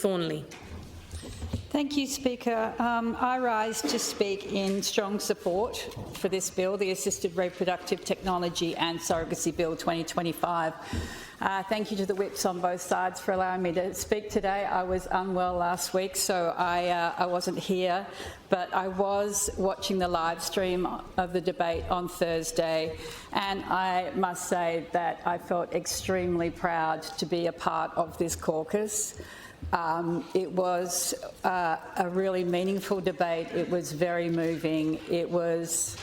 Thornley. Thank you, Speaker. I rise to speak in strong support for this bill, the Assisted Reproductive Technology and Surrogacy Bill 2025. Thank you to the whips on both sides for allowing me to speak today. I was unwell last week, so I wasn't here, but I was watching the live stream of the debate on Thursday, and I must say that I felt extremely proud to be a part of this caucus. It was a really meaningful debate. It was very moving. It was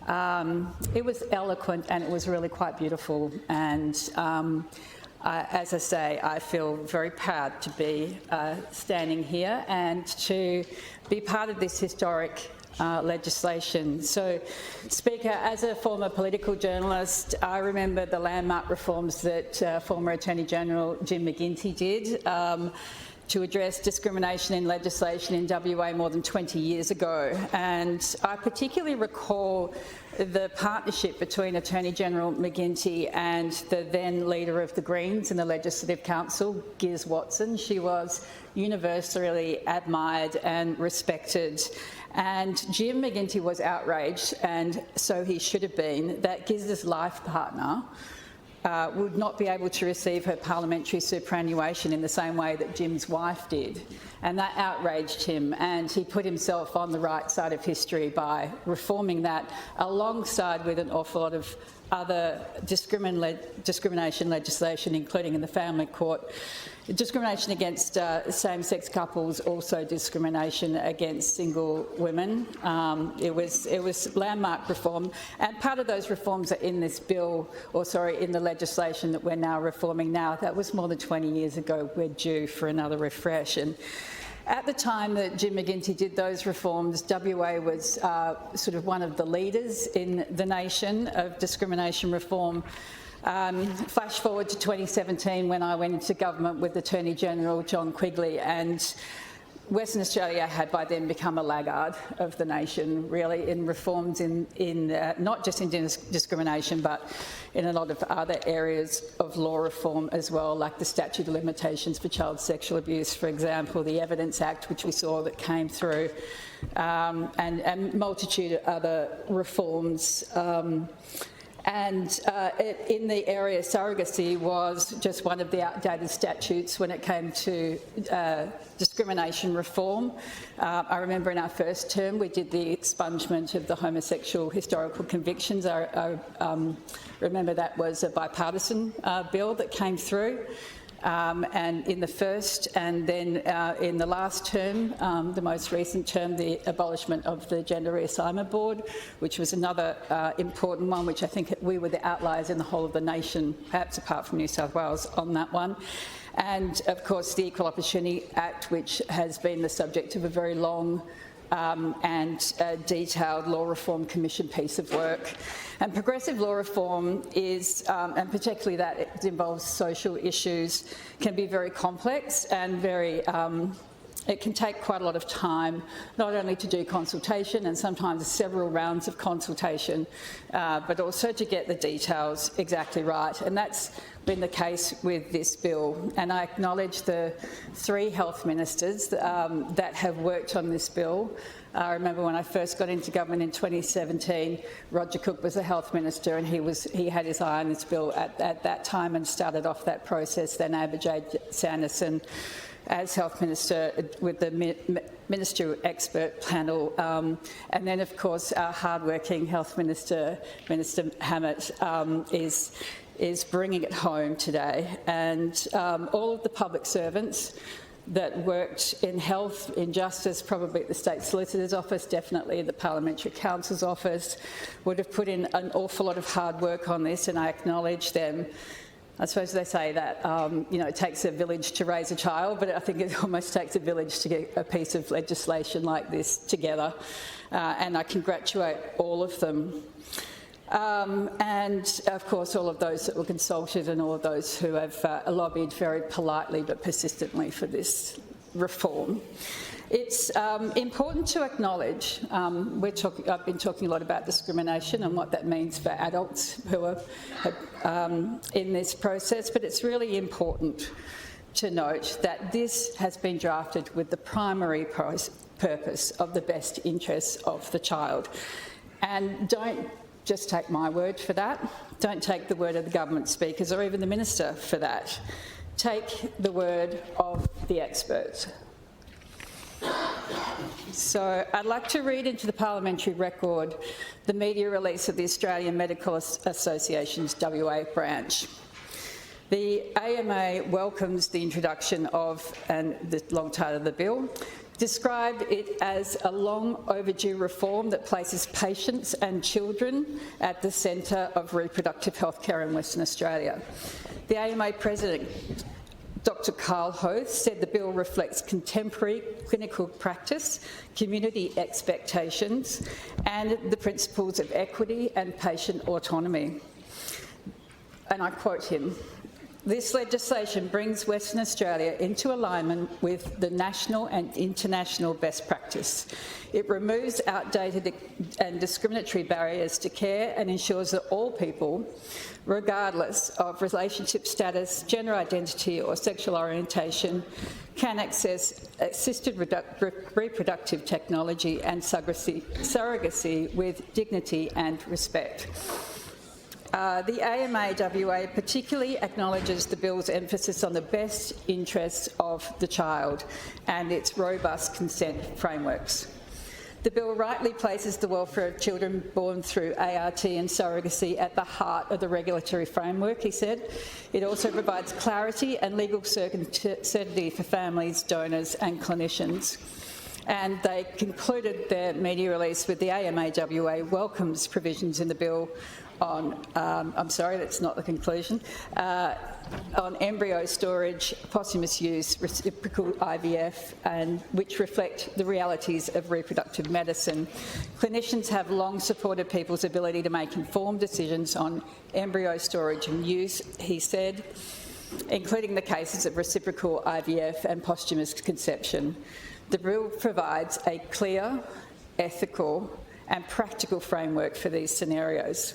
eloquent, and it was really quite beautiful. And as I say, I feel very proud to be standing here and to be part of this historic legislation. So, Speaker, as a former political journalist, I remember the landmark reforms that former Attorney General Jim McGuinty did to address discrimination in legislation in WA more than 20 years ago. And I particularly recall the partnership between Attorney General McGuinty and the then leader of the Greens in the Legislative Council, Giz Watson. She was universally admired and respected. And Jim McGuinty was outraged, and so he should have been, that Giz's life partner would not be able to receive her parliamentary superannuation in the same way that Jim's wife did. And that outraged him, and he put himself on the right side of history by reforming that alongside with an awful lot of other discrimination legislation, including in the family court. Discrimination against same-sex couples, also discrimination against single women. It was landmark reform, and part of those reforms are in this bill, in the legislation that we're now reforming now. That was more than 20 years ago. We're due for another refresh. And at the time that Jim McGuinty did those reforms, WA was sort of one of the leaders in the nation of discrimination reform. Flash forward to 2017 when I went into government with Attorney General John Quigley, and Western Australia had by then become a laggard of the nation, really, in reforms in not just in discrimination, but in a lot of other areas of law reform as well, like the statute of limitations for child sexual abuse, for example, the Evidence Act, which we saw that came through, and a multitude of other reforms. And in the area, surrogacy was just one of the outdated statutes when it came to discrimination reform. I remember in our first term we did the expungement of the homosexual historical convictions. I remember that was a bipartisan bill that came through. And in the first and then in the last term, the most recent term, the abolishment of the Gender Reassignment Board, which was another important one, which I think we were the outliers in the whole of the nation, perhaps apart from New South Wales, on that one. And of course the Equal Opportunity Act, which has been the subject of a very long and detailed Law Reform Commission piece of work. And progressive law reform is, and particularly that it involves social issues, can be very complex and very, it can take quite a lot of time, not only to do consultation and sometimes several rounds of consultation, but also to get the details exactly right. And that's been the case with this bill. And I acknowledge the 3 health ministers that have worked on this bill. I remember when I first got into government in 2017, Roger Cook was the health minister, and he had his eye on this bill at that time and started off that process. Then Abhijit Sanderson as health minister with the ministerial expert panel, and then of course our hard-working health minister, Minister Hammett, is bringing it home today. And all of the public servants that worked in health, in justice, probably at the State Solicitor's Office, definitely at the Parliamentary Counsel's Office, would have put in an awful lot of hard work on this, and I acknowledge them. I suppose they say that it takes a village to raise a child, but I think it almost takes a village to get a piece of legislation like this together, and I congratulate all of them. And of course all of those that were consulted and all of those who have lobbied very politely but persistently for this reform. It's important to acknowledge, I've been talking a lot about discrimination and what that means for adults who are in this process, but it's really important to note that this has been drafted with the primary purpose of the best interests of the child. And don't just take my word for that. Don't take the word of the government speakers or even the minister for that. Take the word of the experts. So I'd like to read into the parliamentary record the media release of the Australian Medical Association's WA branch. The AMA welcomes the introduction of, and the long title of the bill, described it as a long overdue reform that places patients and children at the centre of reproductive healthcare in Western Australia. The AMA President, Dr. Carl Hoth, said the bill reflects contemporary clinical practice, community expectations, and the principles of equity and patient autonomy. And I quote him, "This legislation brings Western Australia into alignment with the national and international best practice. It removes outdated and discriminatory barriers to care and ensures that all people, regardless of relationship status, gender identity or sexual orientation, can access assisted reproductive technology and surrogacy with dignity and respect." The AMA WA particularly acknowledges the bill's emphasis on the best interests of the child and its robust consent frameworks. The bill rightly places the welfare of children born through ART and surrogacy at the heart of the regulatory framework, he said. It also provides clarity and legal certainty for families, donors and clinicians. And they concluded their media release with the AMA WA welcomes provisions in the bill on, I'm sorry, that's not the conclusion, on embryo storage, posthumous use, reciprocal IVF, and which reflect the realities of reproductive medicine. Clinicians have long supported people's ability to make informed decisions on embryo storage and use, he said, including the cases of reciprocal IVF and posthumous conception. The bill provides a clear, ethical and practical framework for these scenarios.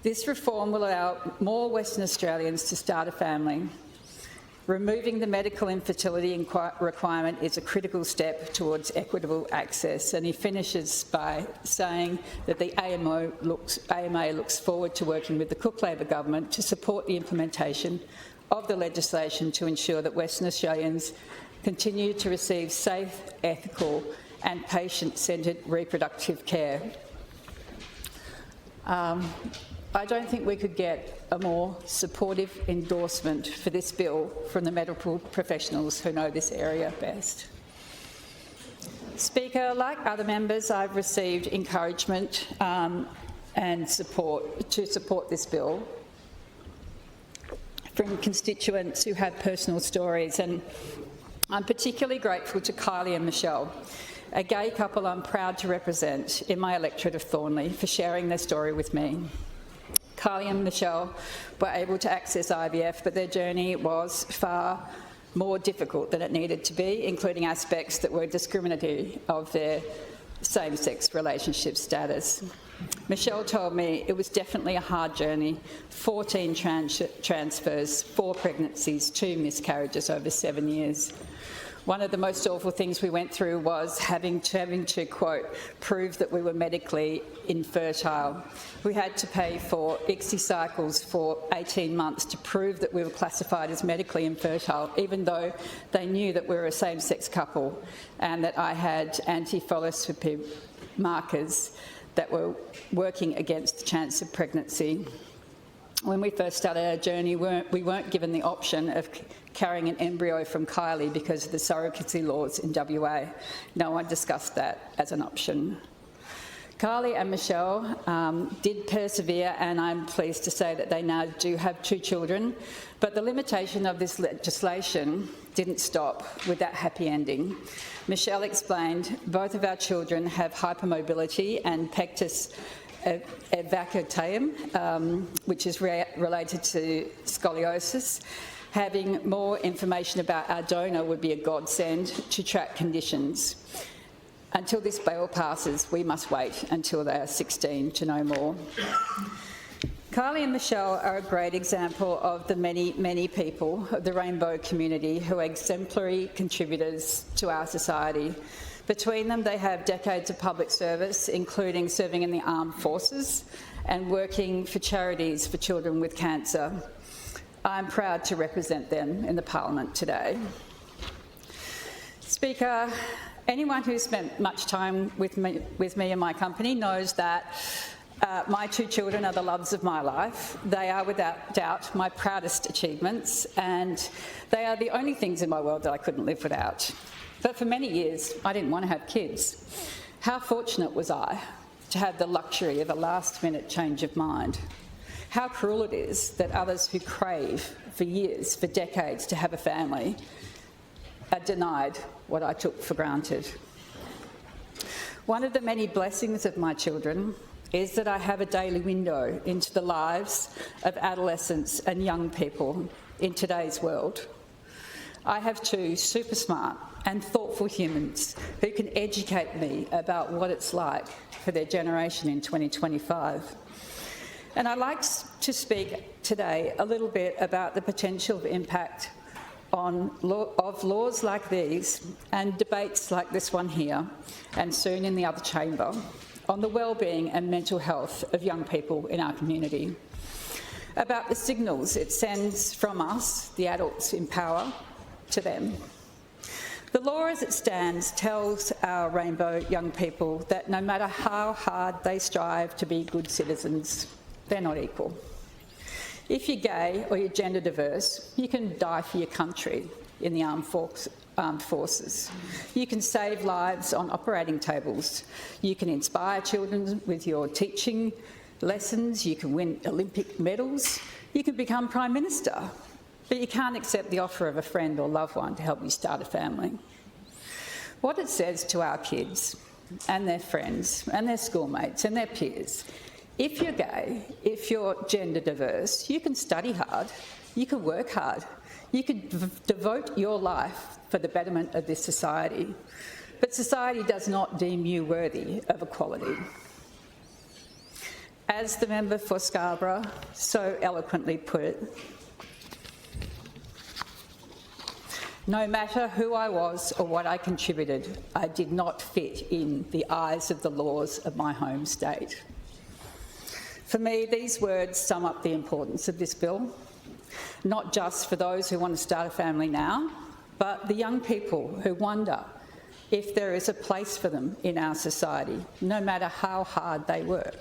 This reform will allow more Western Australians to start a family. Removing the medical infertility requirement is a critical step towards equitable access. And he finishes by saying that the AMA looks forward to working with the Cook Labor government to support the implementation of the legislation to ensure that Western Australians continue to receive safe, ethical and patient-centred reproductive care. I don't think we could get a more supportive endorsement for this bill from the medical professionals who know this area best. Speaker, like other members, I've received encouragement and support this bill from constituents who have personal stories, and I'm particularly grateful to Kylie and Michelle, a gay couple I'm proud to represent in my electorate of Thornley, for sharing their story with me. Kylie and Michelle were able to access IVF, but their journey was far more difficult than it needed to be, including aspects that were discriminatory of their same-sex relationship status. Michelle told me it was definitely a hard journey, 14 transfers, 4 pregnancies, 2 miscarriages over 7 years. One of the most awful things we went through was having to, quote, prove that we were medically infertile. We had to pay for ICSI cycles for 18 months to prove that we were classified as medically infertile, even though they knew that we were a same-sex couple and that I had anti-follicular markers that were working against the chance of pregnancy. When we first started our journey, we weren't given the option of carrying an embryo from Kylie because of the surrogacy laws in WA. No one discussed that as an option. Kylie and Michelle did persevere, and I'm pleased to say that they now do have 2 children, but the limitation of this legislation didn't stop with that happy ending. Michelle explained, both of our children have hypermobility and pectus evacuatum, which is related to scoliosis. Having more information about our donor would be a godsend to track conditions. Until this bill passes, we must wait until they are 16 to know more. Kylie and Michelle are a great example of the many, many people of the rainbow community who are exemplary contributors to our society. Between them, they have decades of public service, including serving in the armed forces and working for charities for children with cancer. I'm proud to represent them in the Parliament today. Speaker, anyone who's spent much time with me and my company knows that my two children are the loves of my life. They are without doubt my proudest achievements, and they are the only things in my world that I couldn't live without. But for many years, I didn't want to have kids. How fortunate was I to have the luxury of a last-minute change of mind? How cruel it is that others who crave for years, for decades, to have a family are denied what I took for granted. One of the many blessings of my children is that I have a daily window into the lives of adolescents and young people in today's world. I have two super smart and thoughtful humans who can educate me about what it's like for their generation in 2025. And I'd like to speak today a little bit about the potential impact of laws like these and debates like this one here, and soon in the other chamber, on the well-being and mental health of young people in our community, about the signals it sends from us, the adults in power, to them. The law as it stands tells our rainbow young people that no matter how hard they strive to be good citizens, they're not equal. If you're gay or you're gender diverse, you can die for your country in the armed forces. You can save lives on operating tables. You can inspire children with your teaching lessons. You can win Olympic medals. You can become Prime Minister. But you can't accept the offer of a friend or loved one to help you start a family. What it says to our kids and their friends and their schoolmates and their peers: if you're gay, if you're gender diverse, you can study hard, you can work hard, you can devote your life for the betterment of this society. But society does not deem you worthy of equality. As the member for Scarborough so eloquently put it, no matter who I was or what I contributed, I did not fit in the eyes of the laws of my home state. For me, these words sum up the importance of this bill, not just for those who want to start a family now, but the young people who wonder if there is a place for them in our society, no matter how hard they work.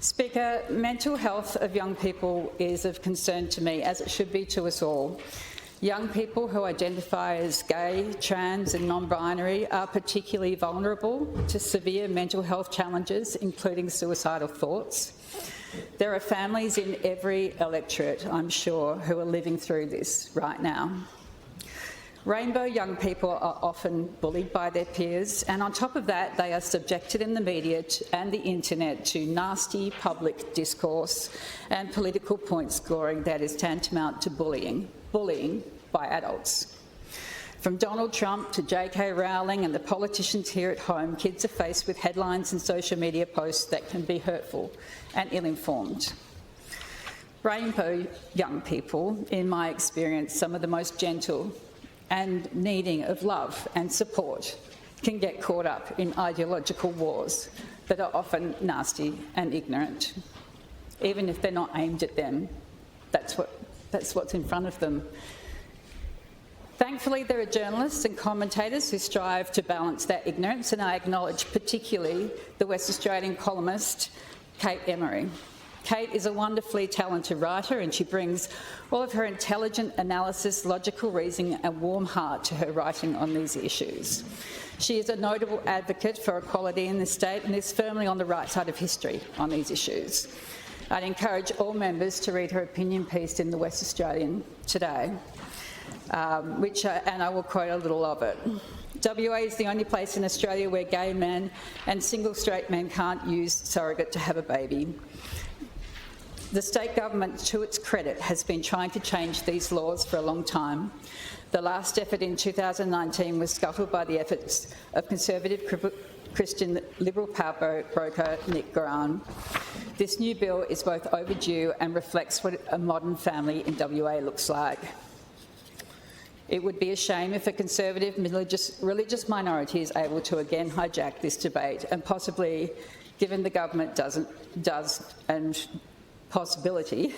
Speaker, mental health of young people is of concern to me, as it should be to us all. Young people who identify as gay, trans and non-binary are particularly vulnerable to severe mental health challenges, including suicidal thoughts. There are families in every electorate, I'm sure, who are living through this right now. Rainbow young people are often bullied by their peers, and on top of that, they are subjected in the media and the internet to nasty public discourse and political point scoring that is tantamount to bullying by adults. From Donald Trump to J.K. Rowling and the politicians here at home, kids are faced with headlines and social media posts that can be hurtful and ill-informed. Rainbow young people, in my experience, some of the most gentle and needing of love and support, can get caught up in ideological wars that are often nasty and ignorant. Even if they're not aimed at them, that's what's in front of them. Thankfully, there are journalists and commentators who strive to balance that ignorance, and I acknowledge particularly the West Australian columnist Kate Emery. Kate is a wonderfully talented writer, and she brings all of her intelligent analysis, logical reasoning and warm heart to her writing on these issues. She is a notable advocate for equality in the state and is firmly on the right side of history on these issues. I'd encourage all members to read her opinion piece in the West Australian today, and I will quote a little of it. WA is the only place in Australia where gay men and single straight men can't use surrogate to have a baby. The state government, to its credit, has been trying to change these laws for a long time. The last effort in 2019 was scuttled by the efforts of Conservative Christian Liberal power broker Nick Goran. This new bill is both overdue and reflects what a modern family in WA looks like. It would be a shame if a conservative religious minority is able to again hijack this debate, and possibly, given the government a possibility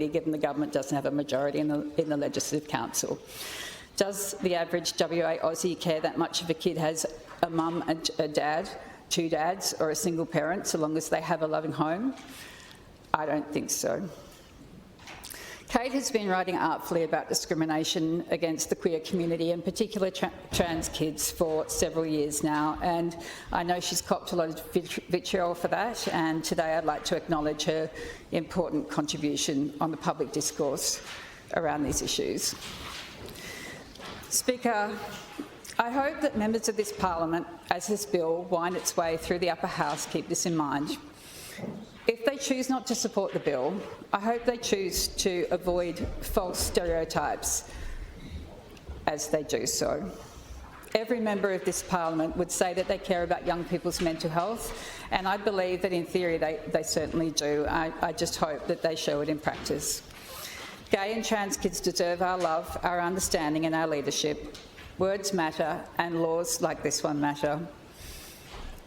given the government doesn't have a majority in the Legislative Council. Does the average WA Aussie care that much if a kid has a mum and a dad, two dads, or a single parent, so long as they have a loving home? I don't think so. Kate has been writing artfully about discrimination against the queer community, in particular trans kids, for several years now, and I know she's copped a lot of vitriol for that, and today I'd like to acknowledge her important contribution on the public discourse around these issues. Speaker, I hope that members of this parliament, as this bill winds its way through the upper house, keep this in mind. If they choose not to support the bill, I hope they choose to avoid false stereotypes as they do so. Every member of this parliament would say that they care about young people's mental health, and I believe that in theory they certainly do. I just hope that they show it in practice. Gay and trans kids deserve our love, our understanding and our leadership. Words matter, and laws like this one matter.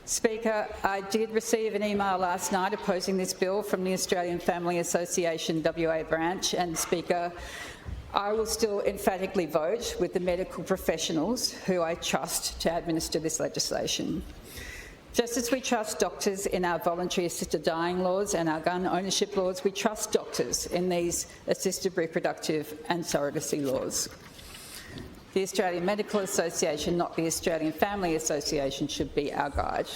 Speaker, I did receive an email last night opposing this bill from the Australian Family Association WA branch, and Speaker, I will still emphatically vote with the medical professionals who I trust to administer this legislation. Just as we trust doctors in our voluntary assisted dying laws and our gun ownership laws, we trust doctors in these assisted reproductive and surrogacy laws. The Australian Medical Association, not the Australian Family Association, should be our guide.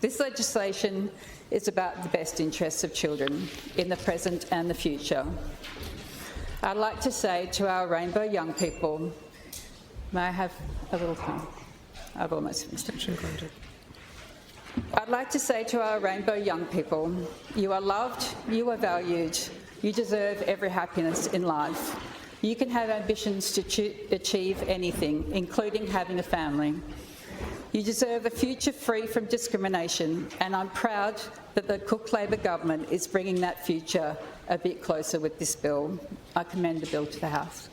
This legislation is about the best interests of children in the present and the future. I'd like to say to our rainbow young people, may I have a little time? I've almost finished. I'd like to say to our rainbow young people, you are loved, you are valued, you deserve every happiness in life. You can have ambitions to achieve anything, including having a family. You deserve a future free from discrimination, and I'm proud that the Cook Labor government is bringing that future a bit closer with this bill. I commend the bill to the House.